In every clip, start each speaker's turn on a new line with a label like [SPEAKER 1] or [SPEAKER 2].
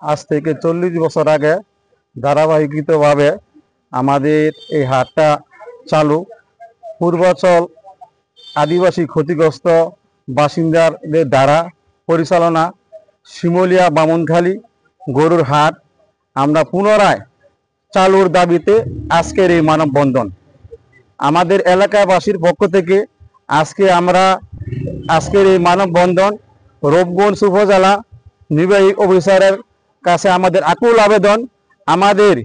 [SPEAKER 1] আজ থেকে 40 বছর আগে ধারাবাহিকভাবে আমাদের এই হাটটা চালু। পূর্বাচল আদিবাসী ক্ষতিগ্রস্ত বাসিন্দাদের দ্বারা পরিচালনা শিমুলিয়া বামুনখালী গরুর হাট। আমরা পুনরায় চালুর দাবিতে আজকের এই মানববন্ধন। আমাদের এলাকাবাসীর পক্ষ থেকে আজকের এই মানববন্ধন রূপগঞ্জ উপজেলা নির্বাহী অফিসারের কাছে আমাদের আকুল আবেদন, আমাদের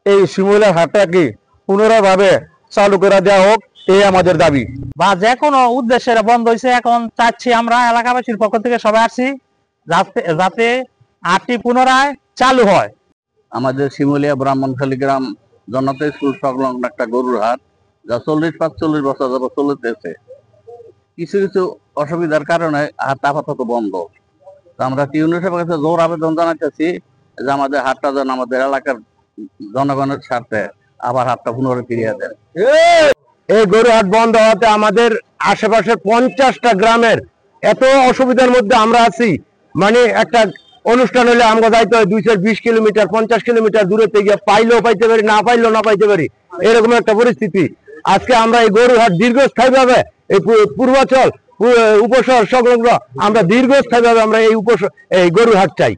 [SPEAKER 1] এই শিমুলিয়া হাটটাকে পুনরায়ভাবে চালু করে দেওয়া হোক, এই আমাদের দাবি।
[SPEAKER 2] বা যে কোনো উদ্দেশ্যে বন্ধ হয়েছে, এখন চাচ্ছি আমরা এলাকাবাসীর পক্ষ থেকে সবাই আসছি যাতে হাটটি পুনরায় চালু হয়।
[SPEAKER 3] আমাদের শিমুলিয়া ব্রাহ্মণখালী গ্রাম জনতা স্কুল সংলগ্ন একটা গরুর হাট, যা 40-45 বছর যাবত চলতেছে। কিছু কিছু অসুবিধার কারণে হাট আপাতত বন্ধ। আমরা টিউনের কাছে জোর আবেদন জানাতেছি যে আমাদের হাটটা যেন আমাদের এলাকার জনগণের স্বার্থে আবার হাটটা পুনরায় ফিরিয়ে দেন।
[SPEAKER 4] এই গরু হাট বন্ধ হওয়াতে আমাদের আশেপাশের 50টা গ্রামের এত অসুবিধার মধ্যে আমরা আছি। মানে একটা অনুষ্ঠান হলে আমরা যাইতে হয় 220 কিলোমিটার 50 কিলোমিটার দূরে থেকে পাইলেও পাইতে পারি, না পাইলেও না পাইতে পারি, এরকম একটা পরিস্থিতি। আজকে আমরা এই গরু হাট দীর্ঘস্থায়ী ভাবে এই পূর্বাচল উপশহর সংলগ্ন আমরা দীর্ঘস্থায়ী ভাবে আমরা এই গরু হাট চাই।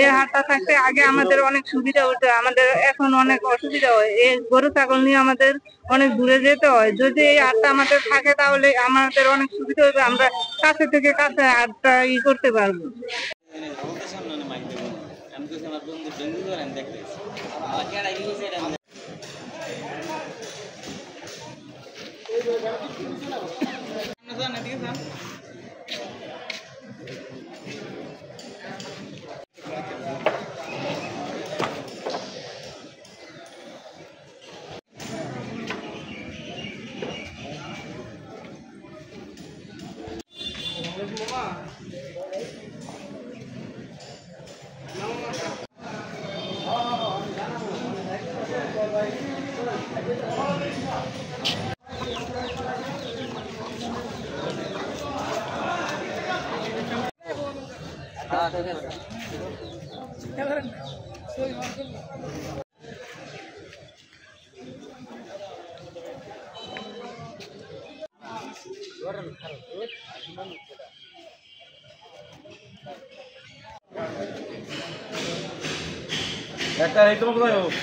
[SPEAKER 5] এই হাটটা থাকতে আগে আমাদের অনেক সুবিধা হতো, আমাদের এখন অনেক অসুবিধা হয়। এই গরু ছাগল নিয়ে আমাদের অনেক দূরে যেতে হয়। যদি এই হাটটা আমাদের থাকে তাহলে আমাদের অনেক সুবিধা হবে, আমরা কাছে থেকে কাছে হাটটা করতে পারবো।
[SPEAKER 1] একটা এই তো কোথায় হোক